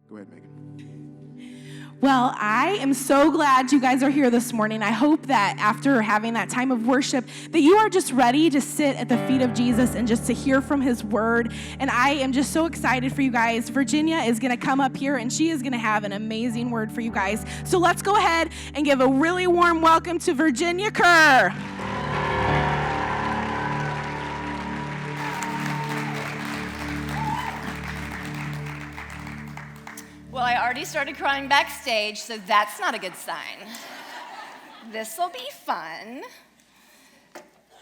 Go ahead, Megan. Well, I am so glad you guys are here this morning. I hope that after having that time of worship, that you are just ready to sit at the feet of Jesus and just to hear from his word. And I am just so excited for you guys. Virginia is going to come up here, and she is going to have an amazing word for you guys. So let's go ahead and give a really warm welcome to Virginia Kerr. Well, I already started crying backstage, so that's not a good sign. This'll be fun.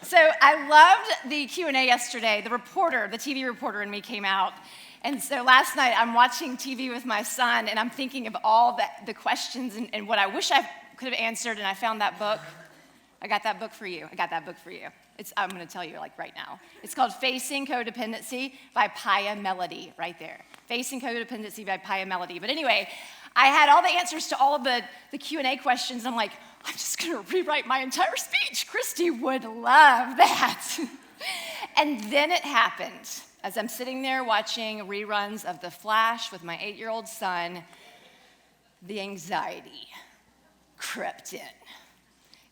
So I loved the Q&A yesterday. The TV reporter in me came out. And so last night I'm watching TV with my son, and I'm thinking of all the questions and what I wish I could have answered, and I found that book. I got that book for you. I'm going to tell you like right now. It's called Facing Codependency by Paya Melody, right there. Facing Codependency by Paya Melody. But anyway, I had all the answers to all of the Q&A questions. I'm like, I'm just going to rewrite my entire speech. Christy would love that. And then it happened. As I'm sitting there watching reruns of The Flash with my 8-year-old son, the anxiety crept in.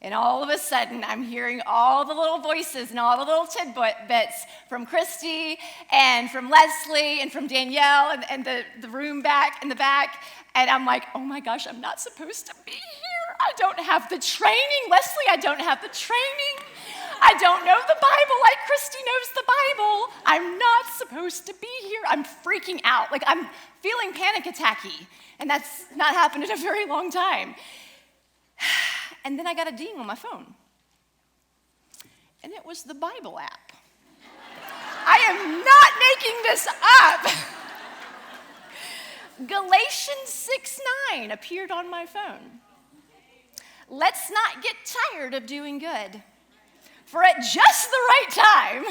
And all of a sudden, I'm hearing all the little voices and all the little tidbits from Christy and from Leslie and from Danielle and the room back in the back. And I'm like, oh my gosh, I'm not supposed to be here. I don't have the training. Leslie, I don't have the training. I don't know the Bible like Christy knows the Bible. I'm not supposed to be here. I'm freaking out. Like, I'm feeling panic attacky. And that's not happened in a very long time. And then I got a ding on my phone. And it was the Bible app. I am not making this up. Galatians 6:9 appeared on my phone. Let's not get tired of doing good, for at just the right time,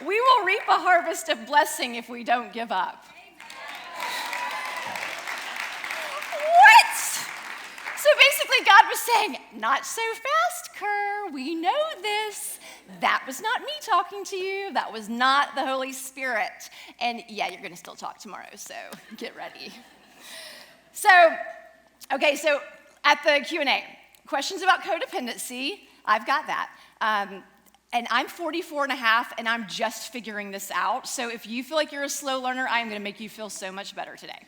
we will reap a harvest of blessing if we don't give up. So basically, God was saying, not so fast, Kerr. We know this. That was not me talking to you. That was not the Holy Spirit. And yeah, you're going to still talk tomorrow, so get ready. So at the Q&A, questions about codependency, I've got that. And I'm 44 and a half, and I'm just figuring this out. So if you feel like you're a slow learner, I'm going to make you feel so much better today.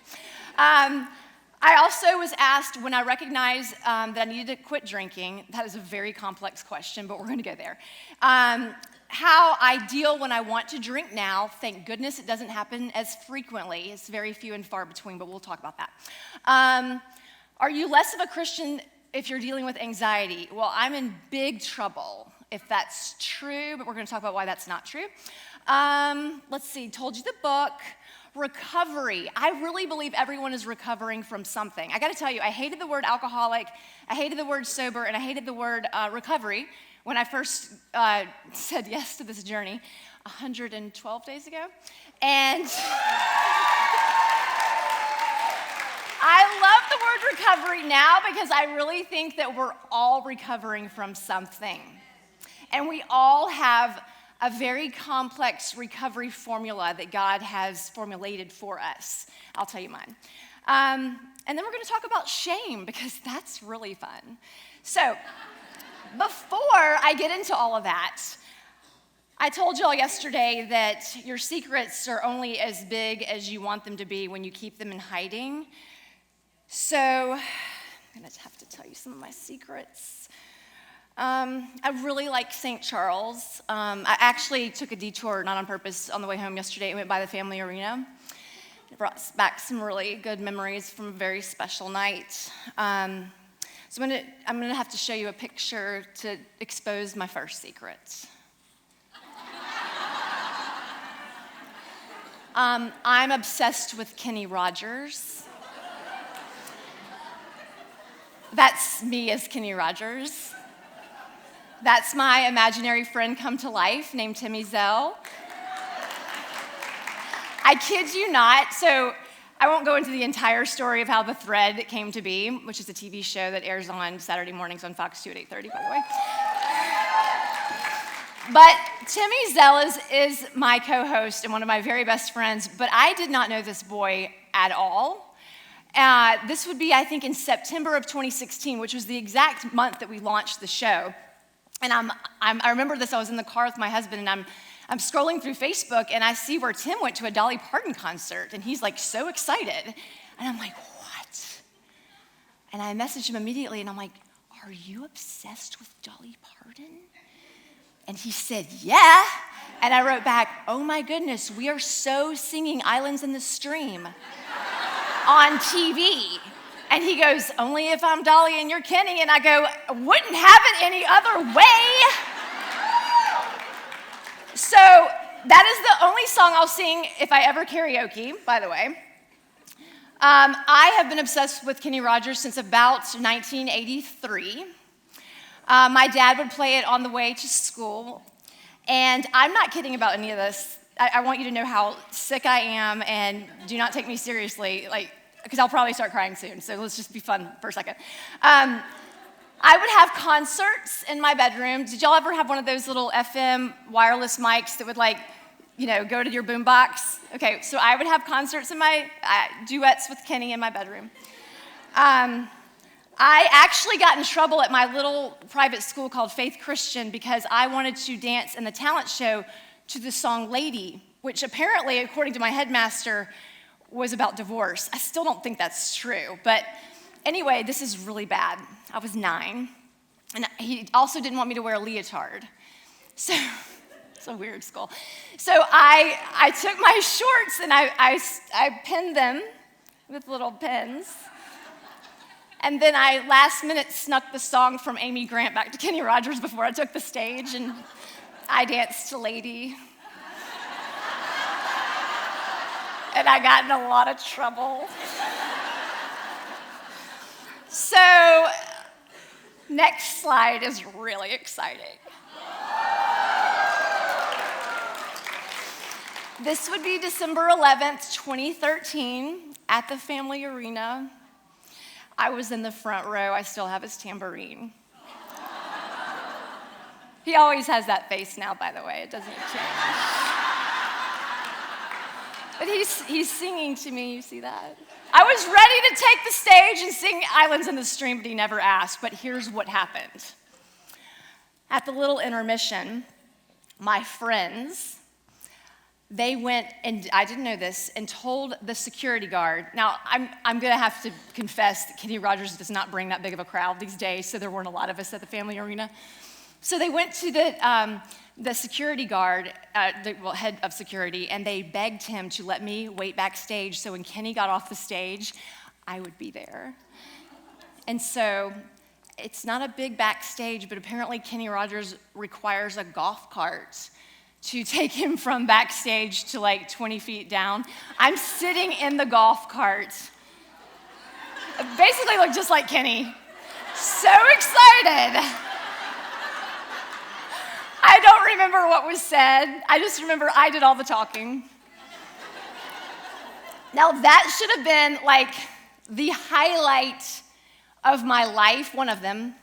I also was asked when I recognized that I needed to quit drinking. That is a very complex question, but we're going to go there. How I deal when I want to drink now. Thank goodness it doesn't happen as frequently. It's very few and far between, but we'll talk about that. Are you less of a Christian if you're dealing with anxiety? Well, I'm in big trouble if that's true, but we're going to talk about why that's not true. Let's see, told you the book. Recovery. I really believe everyone is recovering from something. I got to tell you, I hated the word alcoholic, I hated the word sober, and I hated the word recovery when I first said yes to this journey 112 days ago. And I love the word recovery now because I really think that we're all recovering from something. And we all have a very complex recovery formula that God has formulated for us. I'll tell you mine. And then we're going to talk about shame because that's really fun. So before I get into all of that, I told y'all yesterday that your secrets are only as big as you want them to be when you keep them in hiding. So I'm going to have to tell you some of my secrets. I really like St. Charles. I actually took a detour, not on purpose, on the way home yesterday. I went by the family arena. It brought back some really good memories from a very special night. So I'm gonna have to show you a picture to expose my first secret. I'm obsessed with Kenny Rogers. That's me as Kenny Rogers. That's my imaginary friend come to life named Timmy Zell. I kid you not. So I won't go into the entire story of how The Thread came to be, which is a TV show that airs on Saturday mornings on Fox 2 at 8:30, by the way. But Timmy Zell is my co-host and one of my very best friends, but I did not know this boy at all. This would be, I think, in September of 2016, which was the exact month that we launched the show. And I remember this, I was in the car with my husband, and I'm scrolling through Facebook, and I see where Tim went to a Dolly Parton concert, and he's like so excited. And I'm like, what? And I messaged him immediately, and I'm like, are you obsessed with Dolly Parton? And he said, yeah. And I wrote back, oh my goodness, we are so singing Islands in the Stream on TV. And he goes, only if I'm Dolly and you're Kenny. And I go, wouldn't have it any other way. So that is the only song I'll sing if I ever karaoke, by the way. I have been obsessed with Kenny Rogers since about 1983. My dad would play it on the way to school. And I'm not kidding about any of this. I want you to know how sick I am, and do not take me seriously, because I'll probably start crying soon, so let's just be fun for a second. I would have concerts in my bedroom. Did y'all ever have one of those little FM wireless mics that would go to your boombox? Okay, so I would have concerts in my duets with Kenny in my bedroom. I actually got in trouble at my little private school called Faith Christian because I wanted to dance in the talent show to the song Lady, which apparently, according to my headmaster, was about divorce. I still don't think that's true, but anyway, this is really bad. I was 9, and he also didn't want me to wear a leotard. So it's a weird school. So I took my shorts and I pinned them with little pins. And then I last minute snuck the song from Amy Grant back to Kenny Rogers before I took the stage, and I danced to Lady. And I got in a lot of trouble. So, next slide is really exciting. This would be December 11th, 2013, at the Family Arena. I was in the front row. I still have his tambourine. He always has that face now, by the way. It doesn't change. But he's singing to me. You see that? I was ready to take the stage and sing Islands in the Stream, but he never asked. But here's what happened. At the little intermission, my friends, they went, and I didn't know this, and told the security guard. Now, I'm going to have to confess that Kenny Rogers does not bring that big of a crowd these days, so there weren't a lot of us at the Family Arena. So they went to the security guard, head of security, and they begged him to let me wait backstage so when Kenny got off the stage, I would be there. And so it's not a big backstage, but apparently Kenny Rogers requires a golf cart to take him from backstage to 20 feet down. I'm sitting in the golf cart. Basically look just like Kenny. So excited. I don't remember what was said. I just remember I did all the talking. Now that should have been the highlight of my life, one of them.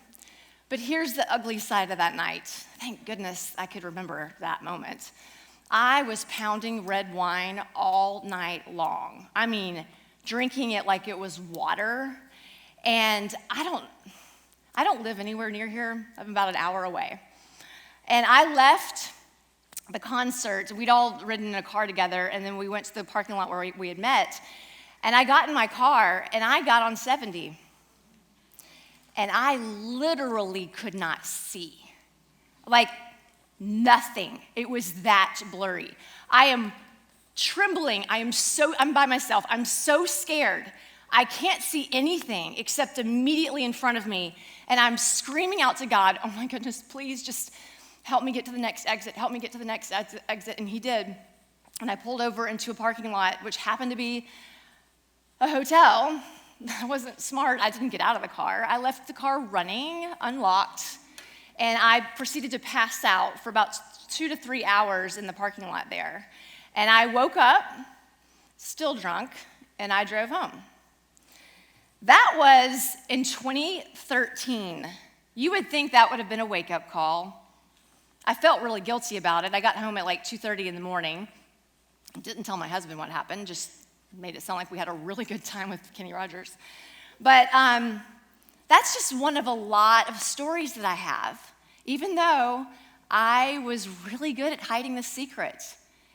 But here's the ugly side of that night. Thank goodness I could remember that moment. I was pounding red wine all night long. I mean, drinking it like it was water. And I don't live anywhere near here. I'm about an hour away. And I left the concert. We'd all ridden in a car together, and then we went to the parking lot where we had met. And I got in my car, and I got on 70. And I literally could not see. Nothing. It was that blurry. I am trembling. I'm by myself. I'm so scared. I can't see anything except immediately in front of me. And I'm screaming out to God, oh my goodness, please just help me get to the next exit. Help me get to the next exit. And he did. And I pulled over into a parking lot, which happened to be a hotel. I wasn't smart. I didn't get out of the car. I left the car running, unlocked, and I proceeded to pass out for about 2 to 3 hours in the parking lot there. And I woke up, still drunk, and I drove home. That was in 2013. You would think that would have been a wake-up call. I felt really guilty about it. I got home at like 2:30 in the morning. Didn't tell my husband what happened, just made it sound like we had a really good time with Kenny Rogers. But that's just one of a lot of stories that I have, even though I was really good at hiding the secret.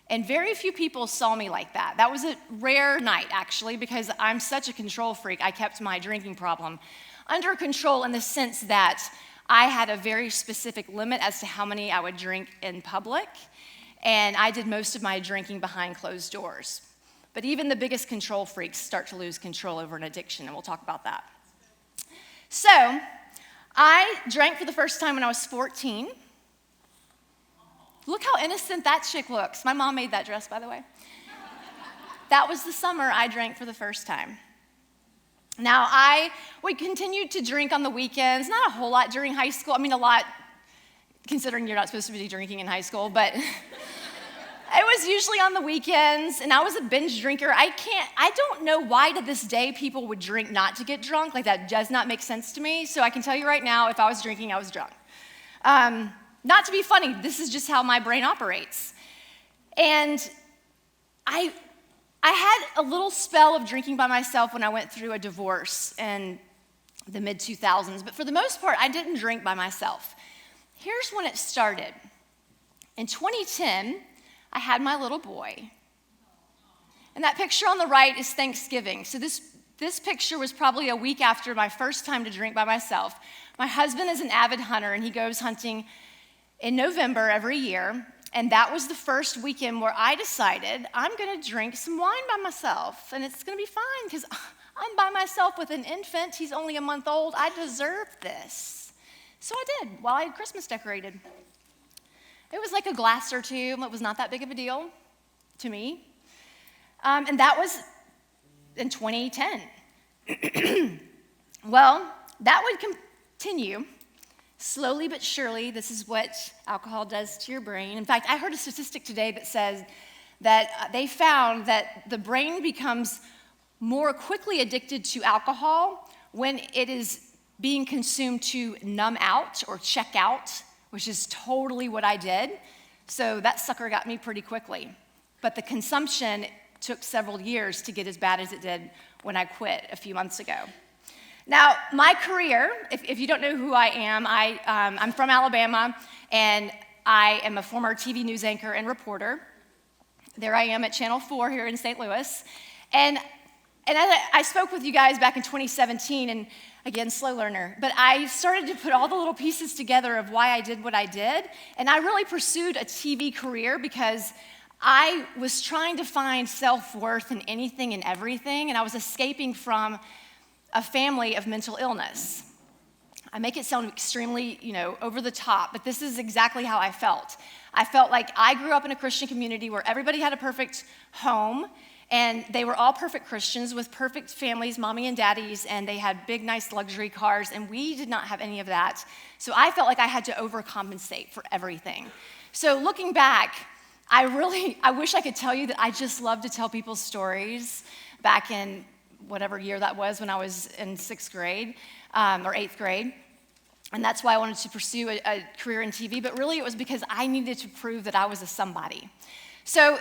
And very few people saw me like that. That was a rare night, actually, because I'm such a control freak. I kept my drinking problem under control in the sense that I had a very specific limit as to how many I would drink in public, and I did most of my drinking behind closed doors. But even the biggest control freaks start to lose control over an addiction, and we'll talk about that. So, I drank for the first time when I was 14. Look how innocent that chick looks. My mom made that dress, by the way. That was the summer I drank for the first time. Now, I would continue to drink on the weekends, not a whole lot during high school. I mean, a lot, considering you're not supposed to be drinking in high school, but it was usually on the weekends, and I was a binge drinker. I don't know why to this day people would drink not to get drunk. Like, that does not make sense to me. So I can tell you right now, if I was drinking, I was drunk. Not to be funny, this is just how my brain operates. And I had a little spell of drinking by myself when I went through a divorce in the mid-2000s, but for the most part, I didn't drink by myself. Here's when it started. In 2010, I had my little boy. And that picture on the right is Thanksgiving. So this picture was probably a week after my first time to drink by myself. My husband is an avid hunter, and he goes hunting in November every year, and that was the first weekend where I decided I'm going to drink some wine by myself, and it's going to be fine because I'm by myself with an infant. He's only a month old. I deserve this. So I did while I had Christmas decorated. It was like a glass or two. It was not that big of a deal to me. And that was in 2010. Well, that would continue. Slowly but surely, this is what alcohol does to your brain. In fact, I heard a statistic today that says that they found that the brain becomes more quickly addicted to alcohol when it is being consumed to numb out or check out, which is totally what I did. So that sucker got me pretty quickly. But the consumption took several years to get as bad as it did when I quit a few months ago. Now, my career, if you don't know who I am, I'm from Alabama, and I am a former TV news anchor and reporter. There I am at Channel 4 here in St. Louis. And I spoke with you guys back in 2017, and again, slow learner, but I started to put all the little pieces together of why I did what I did, and I really pursued a TV career because I was trying to find self-worth in anything and everything, and I was escaping from a family of mental illness. I make it sound extremely, over the top, but this is exactly how I felt. I felt like I grew up in a Christian community where everybody had a perfect home, and they were all perfect Christians with perfect families, mommy and daddies, and they had big, nice luxury cars, and we did not have any of that. So I felt like I had to overcompensate for everything. So looking back, I wish I could tell you that I just love to tell people's stories back in whatever year that was when I was in 6th grade or 8th grade. And that's why I wanted to pursue a career in TV, but really it was because I needed to prove that I was a somebody. So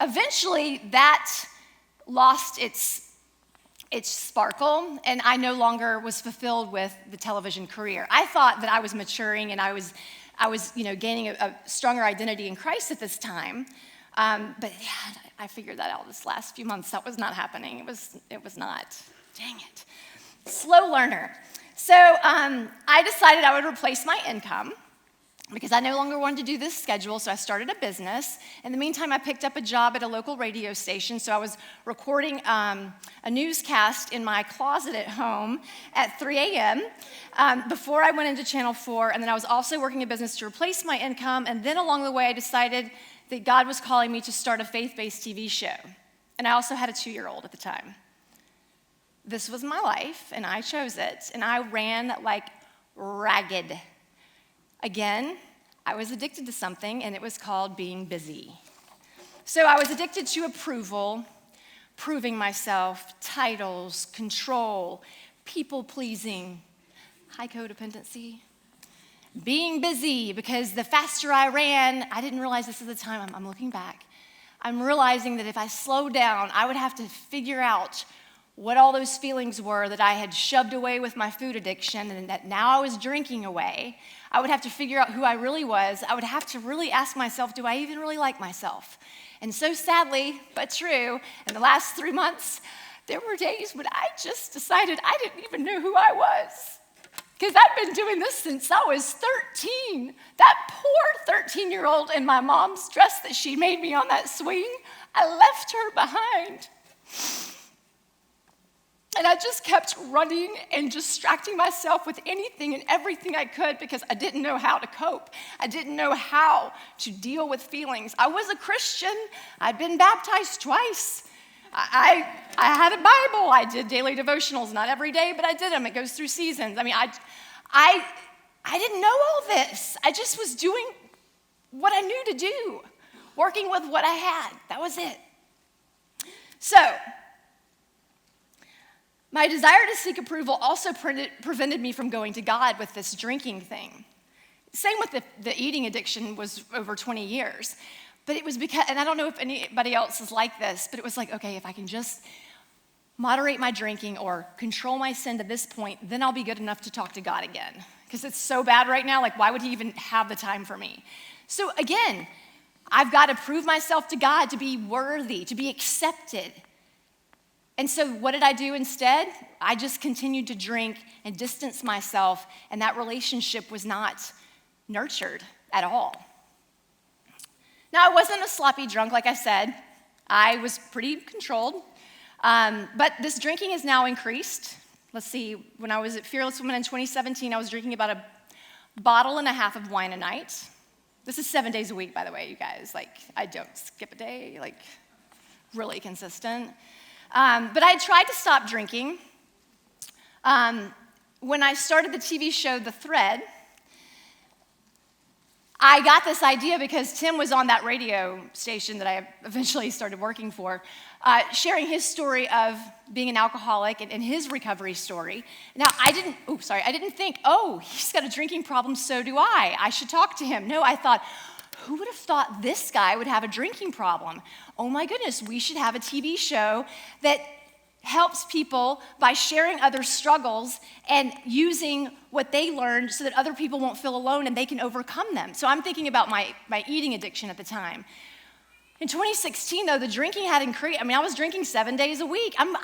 eventually that lost its sparkle, and I no longer was fulfilled with the television career. I thought that I was maturing and I was gaining a stronger identity in Christ at this time. But yeah, I figured that out this last few months. That was not happening. It was not. Dang it. Slow learner. So I decided I would replace my income because I no longer wanted to do this schedule, so I started a business. In the meantime, I picked up a job at a local radio station, so I was recording a newscast in my closet at home at 3 a.m. Before I went into Channel 4, and then I was also working a business to replace my income, and then along the way, I decided that God was calling me to start a faith-based TV show. And I also had a 2-year-old at the time. This was my life, and I chose it, and I ran like ragged. Again, I was addicted to something, and it was called being busy. So I was addicted to approval, proving myself, titles, control, people-pleasing, high codependency. being busy, because the faster I ran, I didn't realize this at the time, I'm looking back. I'm realizing that if I slowed down, I would have to figure out what all those feelings were that I had shoved away with my food addiction and that now I was drinking away. I would have to figure out who I really was. I would have to really ask myself, do I even really like myself? And so sadly, but true, in the last 3 months, there were days when I just decided I didn't even know who I was. Because I've been doing this since I was 13. That poor 13-year-old in my mom's dress that she made me on that swing, I left her behind. And I just kept running and distracting myself with anything and everything I could because I didn't know how to cope. I didn't know how to deal with feelings. I was a Christian. I'd been baptized twice. I had a Bible. I did daily devotionals, not every day, but I did them. It goes through seasons. I mean, I didn't know all this. I just was doing what I knew to do, working with what I had. That was it. So, my desire to seek approval also prevented me from going to God with this drinking thing. Same with the eating addiction was over 20 years. But it was because, and I don't know if anybody else is like this, but it was like, okay, if I can just moderate my drinking or control my sin to this point, then I'll be good enough to talk to God again. Because it's so bad right now, like why would he even have the time for me? So again, I've got to prove myself to God to be worthy, to be accepted. And so what did I do instead? I just continued to drink and distance myself, and that relationship was not nurtured at all. Now, I wasn't a sloppy drunk, like I said. I was pretty controlled. But this drinking has now increased. Let's see, when I was at Fearless Women in 2017, I was drinking about a bottle and a half of wine a night. This is 7 days a week, by the way, you guys. Like, I don't skip a day, like, really consistent. But I tried to stop drinking. When I started the TV show The Thread, I got this idea because Tim was on that radio station that I eventually started working for, sharing his story of being an alcoholic and his recovery story. Now, I didn't think, oh, he's got a drinking problem, so do I. I should talk to him. No, I thought, who would have thought this guy would have a drinking problem? Oh my goodness, we should have a TV show that helps people by sharing other struggles and using what they learned so that other people won't feel alone and they can overcome them. So I'm thinking about my eating addiction at the time. In 2016, though, the drinking had increased. I mean, I was drinking 7 days a week. I'm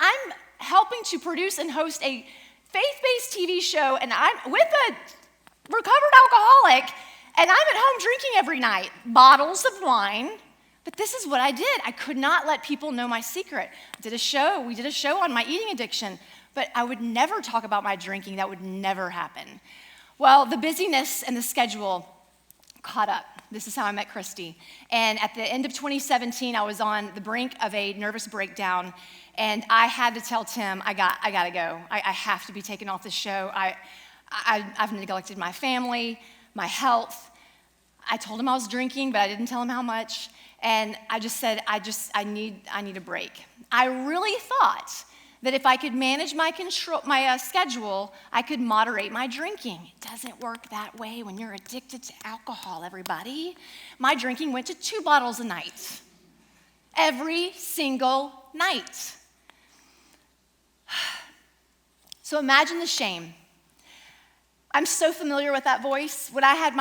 helping to produce and host a faith-based TV show, and I'm with a recovered alcoholic, and I'm at home drinking every night, bottles of wine. But this is what I did. I could not let people know my secret. We did a show on my eating addiction, but I would never talk about my drinking. That would never happen. Well, the busyness and the schedule caught up. This is how I met Christy. And at the end of 2017, I was on the brink of a nervous breakdown, and I had to tell Tim, I gotta go. I have to be taken off the show. I've neglected my family, my health. I told him I was drinking, but I didn't tell him how much. And I just said, I need a break. I really thought that if I could manage my schedule, I could moderate my drinking. It doesn't work that way when you're addicted to alcohol, everybody. My drinking went to 2 bottles a night, every single night. So imagine the shame. I'm so familiar with that voice. When I had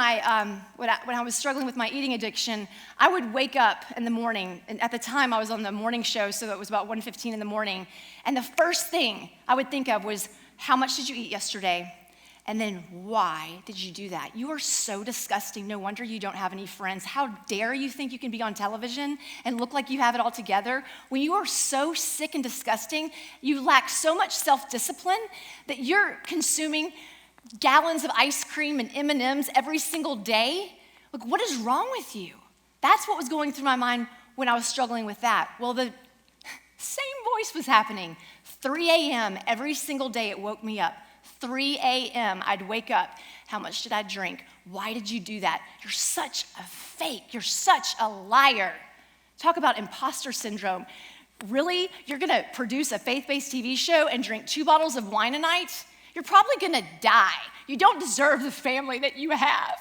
when I was struggling with my eating addiction, I would wake up in the morning, and at the time I was on the morning show, so it was about 1:15 in the morning, and the first thing I would think of was, how much did you eat yesterday? And then, why did you do that? You are so disgusting. No wonder you don't have any friends. How dare you think you can be on television and look like you have it all together? When you are so sick and disgusting, you lack so much self-discipline that you're consuming gallons of ice cream and M&Ms every single day. Like, what is wrong with you? That's what was going through my mind when I was struggling with that. Well, the same voice was happening. 3 a.m. every single day, it woke me up. 3 a.m. I'd wake up. How much did I drink? Why did you do that? You're such a fake. You're such a liar. Talk about imposter syndrome. Really? You're going to produce a faith-based TV show and drink 2 bottles of wine a night? You're probably gonna die. You don't deserve the family that you have.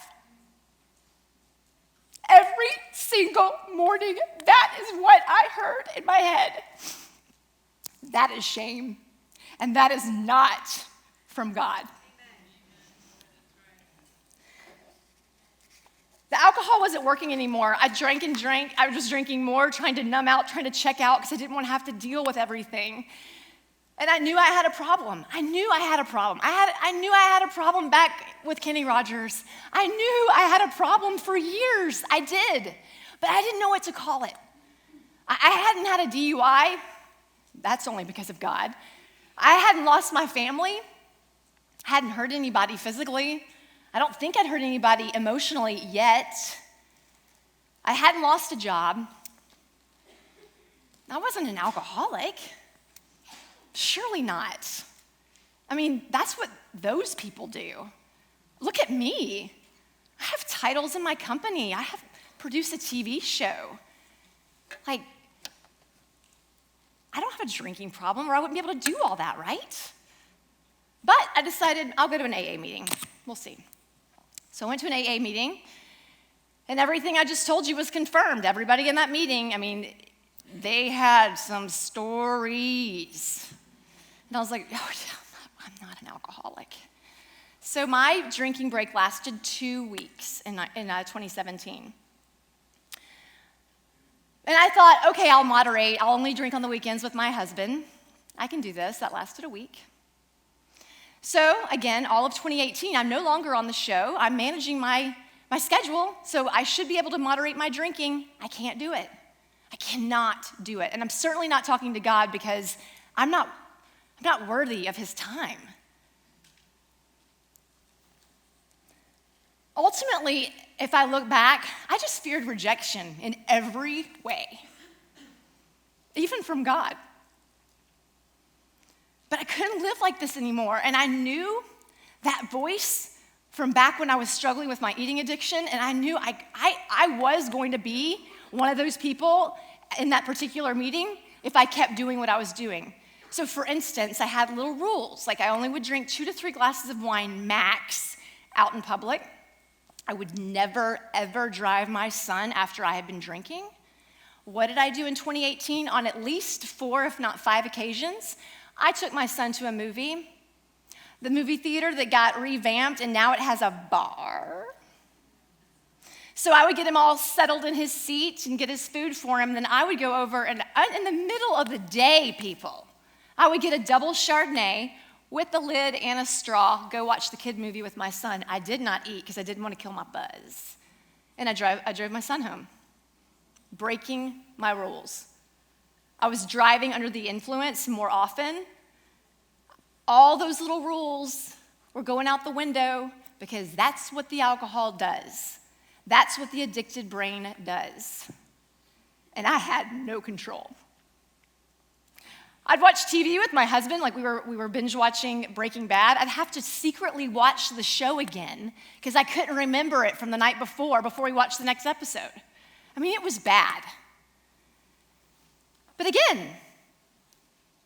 Every single morning, that is what I heard in my head. That is shame, and that is not from God. The alcohol wasn't working anymore. I drank and drank. I was drinking more, trying to numb out, trying to check out because I didn't want to have to deal with everything. And I knew I had a problem. I knew I had a problem. I knew I had a problem back with Kenny Rogers. I knew I had a problem for years. I did. But I didn't know what to call it. I hadn't had a DUI. That's only because of God. I hadn't lost my family. I hadn't hurt anybody physically. I don't think I'd hurt anybody emotionally yet. I hadn't lost a job. I wasn't an alcoholic. Surely not. I mean, that's what those people do. Look at me. I have titles in my company. I have produced a TV show. Like, I don't have a drinking problem or I wouldn't be able to do all that, right? But I decided I'll go to an AA meeting. We'll see. So I went to an AA meeting, and everything I just told you was confirmed. Everybody in that meeting, I mean, they had some stories. And I was like, oh, yeah, I'm not an alcoholic. So my drinking break lasted 2 weeks in 2017. And I thought, okay, I'll moderate. I'll only drink on the weekends with my husband. I can do this. That lasted a week. So again, all of 2018, I'm no longer on the show. I'm managing my schedule, so I should be able to moderate my drinking. I can't do it. I cannot do it. And I'm certainly not talking to God because I'm not worthy of his time. Ultimately, if I look back, I just feared rejection in every way, even from God. But I couldn't live like this anymore, and I knew that voice from back when I was struggling with my eating addiction, and I knew I was going to be one of those people in that particular meeting if I kept doing what I was doing. So for instance, I had little rules, like I only would drink 2 to 3 glasses of wine max out in public. I would never, ever drive my son after I had been drinking. What did I do in 2018? On at least 4, if not 5 occasions, I took my son to a movie, the movie theater that got revamped, and now it has a bar. So I would get him all settled in his seat and get his food for him. Then I would go over, and in the middle of the day, people, I would get a double Chardonnay with the lid and a straw, go watch the kid movie with my son. I did not eat because I didn't want to kill my buzz. And I drove my son home, breaking my rules. I was driving under the influence more often. All those little rules were going out the window because that's what the alcohol does. That's what the addicted brain does. And I had no control. I'd watch TV with my husband, like we were binge watching Breaking Bad. I'd have to secretly watch the show again because I couldn't remember it from the night before we watched the next episode. I mean, it was bad. But again,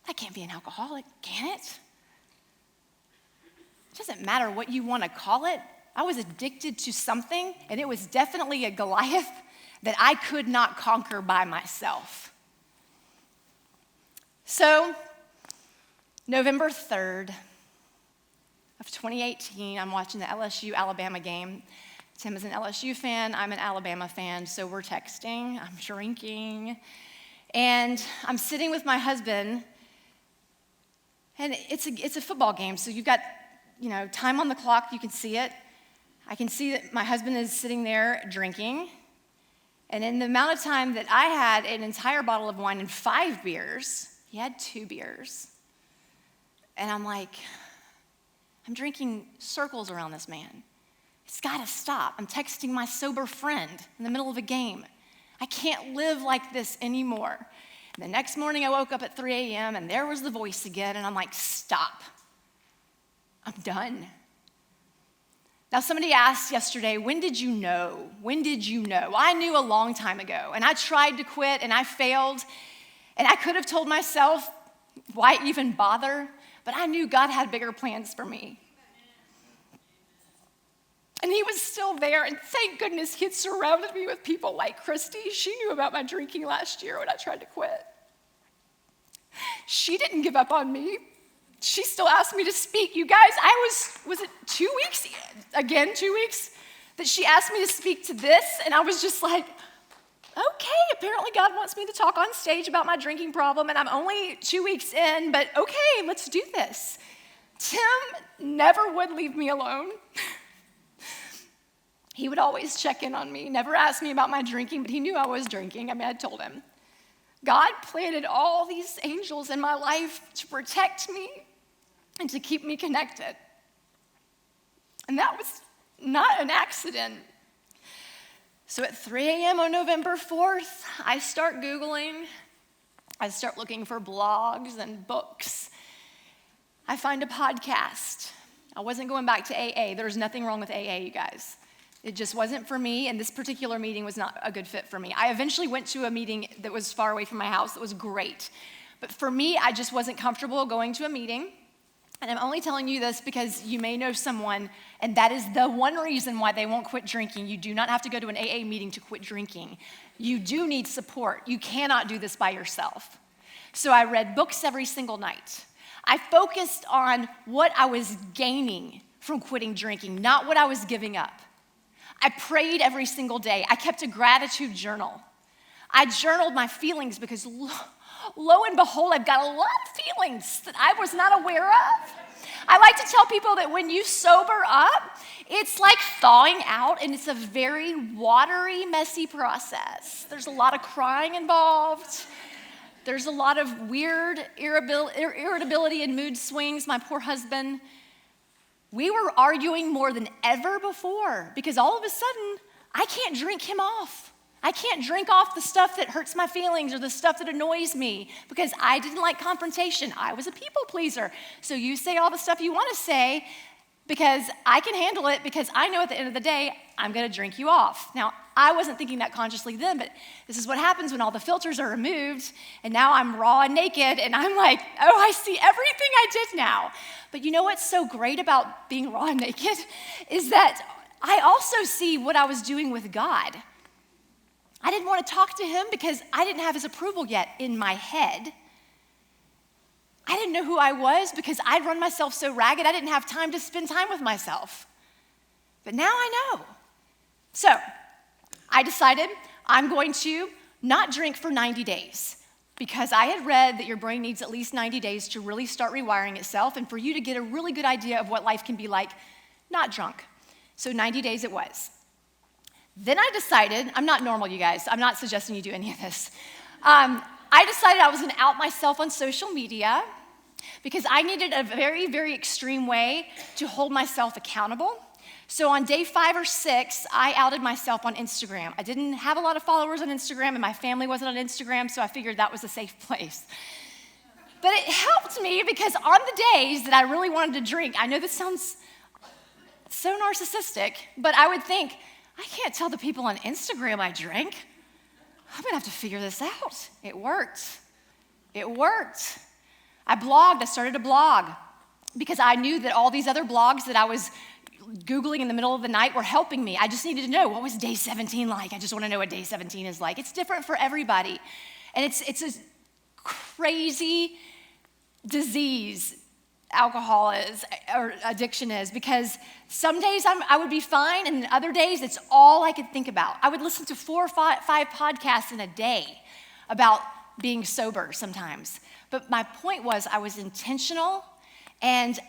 I can't be an alcoholic, can it? It doesn't matter what you want to call it. I was addicted to something, and it was definitely a Goliath that I could not conquer by myself. So, November 3rd of 2018, I'm watching the LSU-Alabama game. Tim is an LSU fan, I'm an Alabama fan, so we're texting, I'm drinking, and I'm sitting with my husband, and it's a football game, so you've got, time on the clock, you can see it. I can see that my husband is sitting there drinking, and in the amount of time that I had an entire bottle of wine and 5 beers, he had 2 beers. And I'm like, I'm drinking circles around this man. It's gotta stop. I'm texting my sober friend in the middle of a game. I can't live like this anymore. And the next morning I woke up at 3 a.m. and there was the voice again, and I'm like, stop. I'm done. Now, somebody asked yesterday, when did you know? When did you know? I knew a long time ago, and I tried to quit, and I failed, and I could have told myself, why even bother? but I knew God had bigger plans for me. And he was still there, and thank goodness he had surrounded me with people like Christy. She knew about my drinking last year when I tried to quit. She didn't give up on me. She still asked me to speak. You guys, was it 2 weeks? Again, 2 weeks? That she asked me to speak to this, and I was just like, okay, apparently God wants me to talk on stage about my drinking problem, and I'm only 2 weeks in, but okay, let's do this. Tim never would leave me alone. He would always check in on me, never ask me about my drinking, but he knew I was drinking. I told him. God planted all these angels in my life to protect me and to keep me connected. And that was not an accident. So at 3 a.m. on November 4th, I start Googling. I start looking for blogs and books. I find a podcast. I wasn't going back to AA. There's nothing wrong with AA, you guys. It just wasn't for me, and this particular meeting was not a good fit for me. I eventually went to a meeting that was far away from my house that was great. But for me, I just wasn't comfortable going to a meeting. And I'm only telling you this because you may know someone, and that is the one reason why they won't quit drinking. You do not have to go to an AA meeting to quit drinking. You do need support. You cannot do this by yourself. So I read books every single night. I focused on what I was gaining from quitting drinking, not what I was giving up. I prayed every single day. I kept a gratitude journal. I journaled my feelings because lo and behold, I've got a lot of feelings that I was not aware of. I like to tell people that when you sober up, it's like thawing out, and it's a very watery, messy process. There's a lot of crying involved. There's a lot of weird irritability and mood swings. My poor husband, we were arguing more than ever before because all of a sudden, I can't drink him off. I can't drink off the stuff that hurts my feelings or the stuff that annoys me because I didn't like confrontation. I was a people pleaser. So you say all the stuff you want to say because I can handle it because I know at the end of the day, I'm going to drink you off. Now, I wasn't thinking that consciously then, but this is what happens when all the filters are removed and now I'm raw and naked and I'm like, oh, I see everything I did now. But you know what's so great about being raw and naked is that I also see what I was doing with God. I didn't want to talk to him because I didn't have his approval yet in my head. I didn't know who I was because I'd run myself so ragged I didn't have time to spend time with myself. But now I know. So I decided I'm going to not drink for 90 days because I had read that your brain needs at least 90 days to really start rewiring itself and for you to get a really good idea of what life can be like not drunk. So 90 days it was. Then I decided, I'm not normal, you guys. I'm not suggesting you do any of this. I decided I was going to out myself on social media because I needed a very, very extreme way to hold myself accountable. So on day 5 or 6, I outed myself on Instagram. I didn't have a lot of followers on Instagram, and my family wasn't on Instagram, so I figured that was a safe place. But it helped me because on the days that I really wanted to drink, I know this sounds so narcissistic, but I would think, I can't tell the people on Instagram I drank. I'm gonna have to figure this out. It worked. It worked. I blogged, I started a blog because I knew that all these other blogs that I was Googling in the middle of the night were helping me. I just needed to know, what was day 17 like? I just wanna know what day 17 is like. It's different for everybody. And it's a crazy disease alcohol is, or addiction is, because some days I would be fine, and other days it's all I could think about. I would listen to 4 or 5 podcasts in a day about being sober sometimes. But my point was I was intentional, and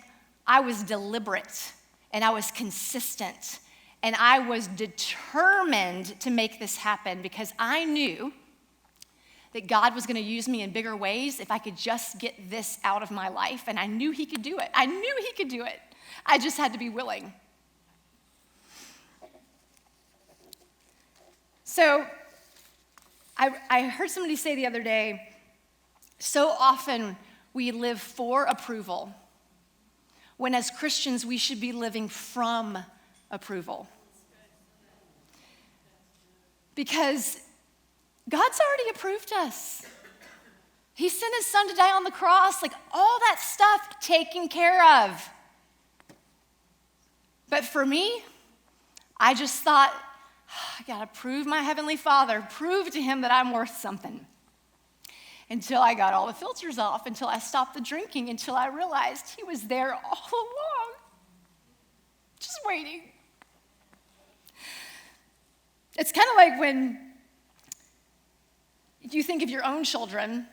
I was deliberate, and I was consistent, and I was determined to make this happen because I knew that God was going to use me in bigger ways if I could just get this out of my life, and I knew he could do it. I knew he could do it. I just had to be willing. So I heard somebody say the other day, so often we live for approval, when as Christians we should be living from approval. Because God's already approved us. He sent his son to die on the cross, like all that stuff taken care of. But for me, I just thought, I gotta prove my Heavenly Father, prove to him that I'm worth something. Until I got all the filters off, until I stopped the drinking, until I realized he was there all along, just waiting. It's kind of like when you think of your own children.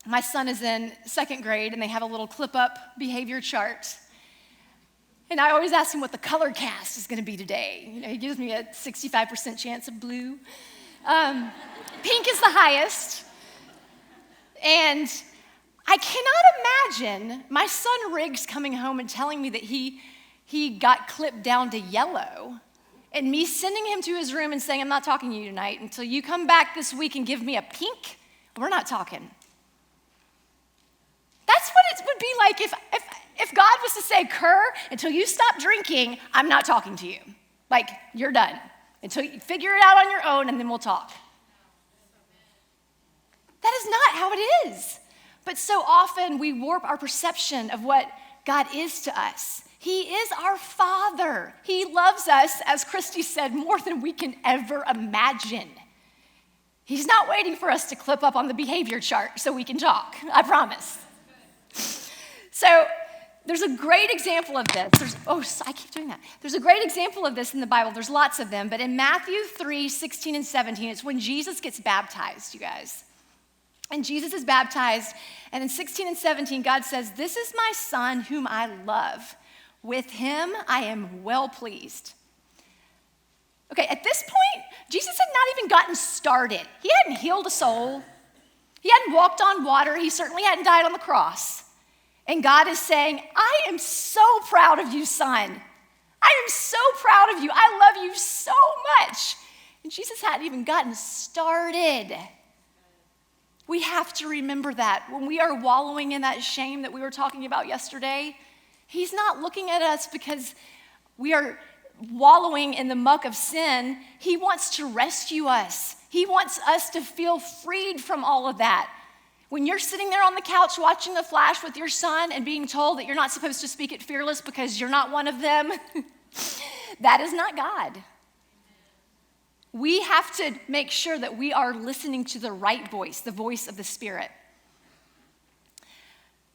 My son is in 2nd grade, and they have a little clip-up behavior chart. And I always ask him what the color cast is going to be today. You know, he gives me a 65% chance of blue. Pink is the highest. And I cannot imagine my son Riggs coming home and telling me that he got clipped down to yellow, and me sending him to his room and saying, I'm not talking to you tonight until you come back this week and give me a pink. We're not talking. That's what it would be like if God was to say, Kerr, until you stop drinking, I'm not talking to you. Like, you're done. Until you figure it out on your own, and then we'll talk. That is not how it is. But so often we warp our perception of what God is to us. He is our Father. He loves us, as Christy said, more than we can ever imagine. He's not waiting for us to clip up on the behavior chart so we can talk, I promise. So there's a great example of this. I keep doing that. There's a great example of this in the Bible. There's lots of them. But in Matthew 3, 16 and 17, it's when Jesus gets baptized, you guys. And Jesus is baptized. And in 16 and 17, God says, this is my son whom I love. With him I am well pleased. Okay, at this point, Jesus had not even gotten started. He hadn't healed a soul. He hadn't walked on water. He certainly hadn't died on the cross. And God is saying, I am so proud of you, son. I am so proud of you. I love you so much. And Jesus hadn't even gotten started. We have to remember that. When we are wallowing in that shame that we were talking about yesterday, he's not looking at us because we are wallowing in the muck of sin. He wants to rescue us. He wants us to feel freed from all of that. When you're sitting there on the couch watching The Flash with your son and being told that you're not supposed to speak it fearless because you're not one of them, that is not God. We have to make sure that we are listening to the right voice, the voice of the Spirit.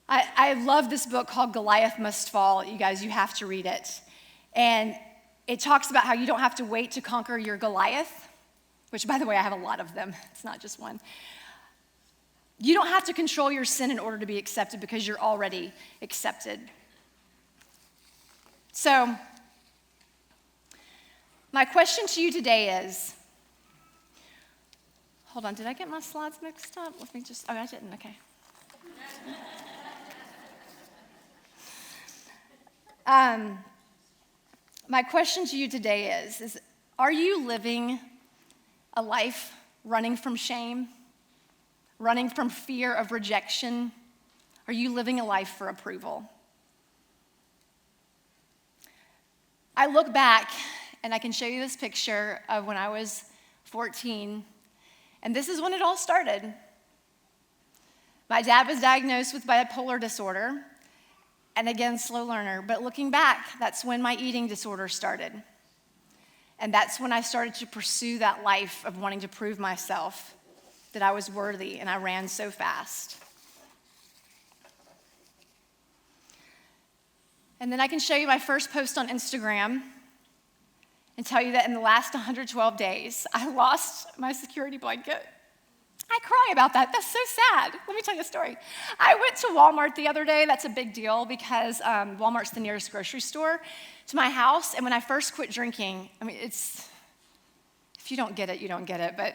I love this book called Goliath Must Fall. You guys, you have to read it. And it talks about how you don't have to wait to conquer your Goliath, which, by the way, I have a lot of them. It's not just one. You don't have to control your sin in order to be accepted because you're already accepted. So, my question to you today is, hold on, did I get my slides mixed up? Let me just, I didn't, okay. My question to you today is, are you living a life running from shame? Running from fear of rejection? Are you living a life for approval? I look back and I can show you this picture of when I was 14, and this is when it all started. My dad was diagnosed with bipolar disorder, and again, slow learner, but looking back, that's when my eating disorder started. And that's when I started to pursue that life of wanting to prove myself that I was worthy, and I ran so fast. And then I can show you my first post on Instagram and tell you that in the last 112 days, I lost my security blanket. I cry about that. That's so sad. Let me tell you a story. I went to Walmart the other day. That's a big deal because Walmart's the nearest grocery store to my house. And when I first quit drinking, I mean, if you don't get it, you don't get it, but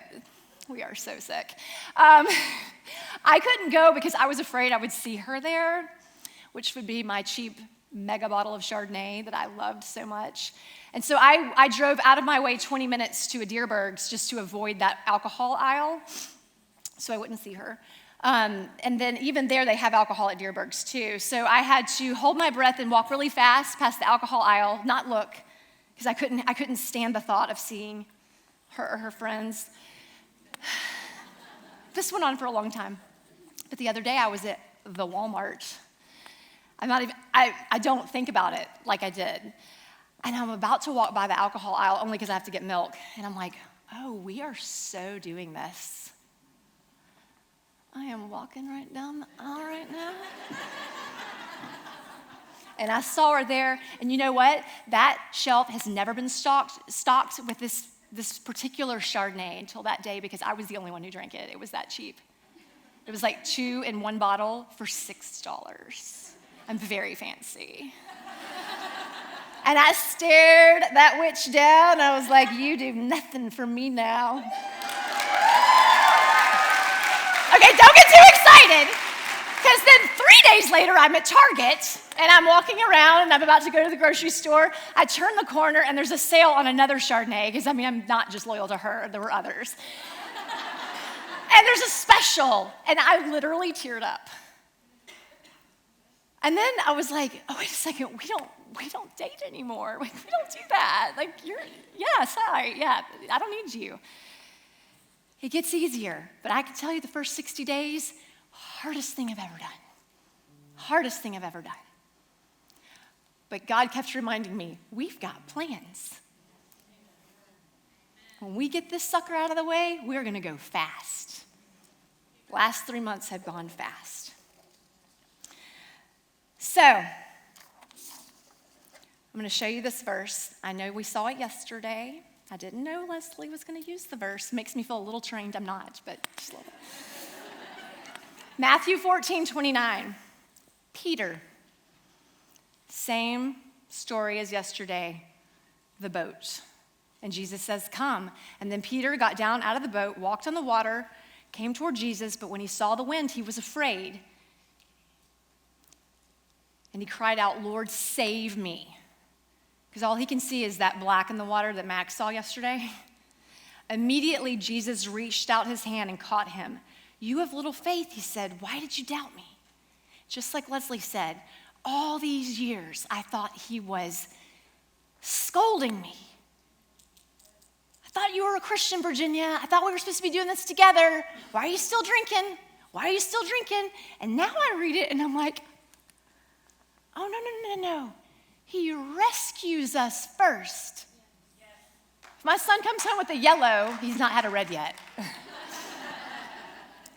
we are so sick. I couldn't go because I was afraid I would see her there, which would be my cheap mega bottle of Chardonnay that I loved so much. And so I drove out of my way 20 minutes to a Deerberg's just to avoid that alcohol aisle so I wouldn't see her. And then even there, they have alcohol at Deerberg's too. So I had to hold my breath and walk really fast past the alcohol aisle, not look, because I couldn't stand the thought of seeing her or her friends. This went on for a long time. But the other day I was at the Walmart. I don't think about it like I did. And I'm about to walk by the alcohol aisle only because I have to get milk. And I'm like, oh, we are so doing this. I am walking right down the aisle right now. And I saw her there, and you know what? That shelf has never been stocked with this particular Chardonnay until that day because I was the only one who drank it. It was that cheap. It was like 2 in 1 bottle for $6. I'm very fancy. And I stared that witch down, and I was like, you do nothing for me now. Okay, don't get too excited, because then 3 days later, I'm at Target, and I'm walking around, and I'm about to go to the grocery store. I turn the corner, and there's a sale on another Chardonnay, because, I'm not just loyal to her. There were others. And there's a special, and I literally teared up. And then I was like, oh, wait a second, we don't date anymore. Like, we don't do that. Like, sorry, I don't need you. It gets easier, but I can tell you the first 60 days, hardest thing I've ever done. Hardest thing I've ever done. But God kept reminding me, we've got plans. When we get this sucker out of the way, we're gonna go fast. Last 3 months have gone fast. So, I'm gonna show you this verse. I know we saw it yesterday. I didn't know Leslie was gonna use the verse. Makes me feel a little trained. I'm not, but just a little bit. Matthew 14:29. Peter. Same story as yesterday, the boat. And Jesus says, come. And then Peter got down out of the boat, walked on the water, came toward Jesus, but when he saw the wind, he was afraid. And he cried out, Lord, save me. Because all he can see is that black in the water that Max saw yesterday. Immediately, Jesus reached out his hand and caught him. You have little faith, he said. Why did you doubt me? Just like Leslie said, all these years, I thought he was scolding me. I thought you were a Christian, Virginia. I thought we were supposed to be doing this together. Why are you still drinking? Why are you still drinking? And now I read it and I'm like, oh, no. He rescues us first. If my son comes home with a yellow, he's not had a red yet.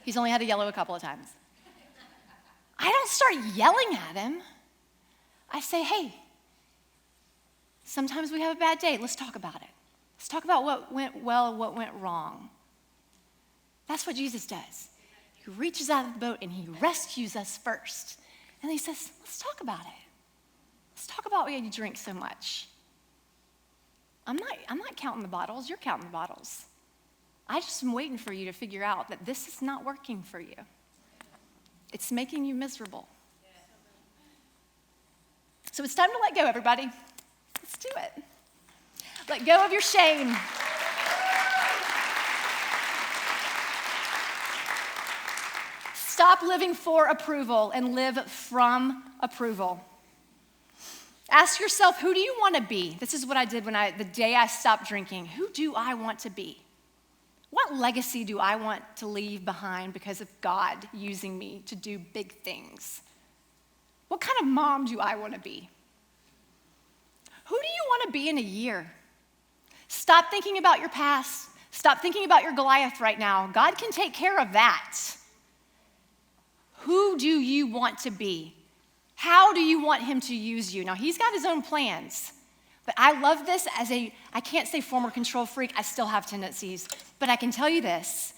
He's only had a yellow a couple of times. I don't start yelling at him. I say, hey, sometimes we have a bad day. Let's talk about it. Let's talk about what went well and what went wrong. That's what Jesus does. He reaches out of the boat and he rescues us first. And he says, let's talk about it. Let's talk about why you drink so much. I'm not counting the bottles. You're counting the bottles. I just am waiting for you to figure out that this is not working for you. It's making you miserable. So it's time to let go, everybody. Let's do it. Let go of your shame. Stop living for approval and live from approval. Ask yourself, who do you want to be? This is what I did the day I stopped drinking. Who do I want to be? What legacy do I want to leave behind because of God using me to do big things? What kind of mom do I want to be? Who do you want to be in a year? Stop thinking about your past. Stop thinking about your Goliath right now. God can take care of that. Who do you want to be? How do you want him to use you? Now, he's got his own plans, but I love this as I can't say former control freak. I still have tendencies, but I can tell you this.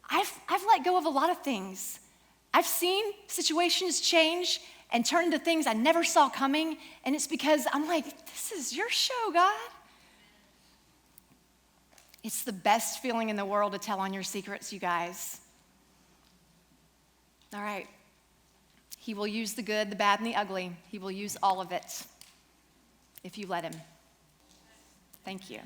I've let go of a lot of things. I've seen situations change and turn into things I never saw coming, and it's because I'm like, this is your show, God. It's the best feeling in the world to tell on your secrets, you guys. All right. He will use the good, the bad, and the ugly. He will use all of it if you let him. Thank you.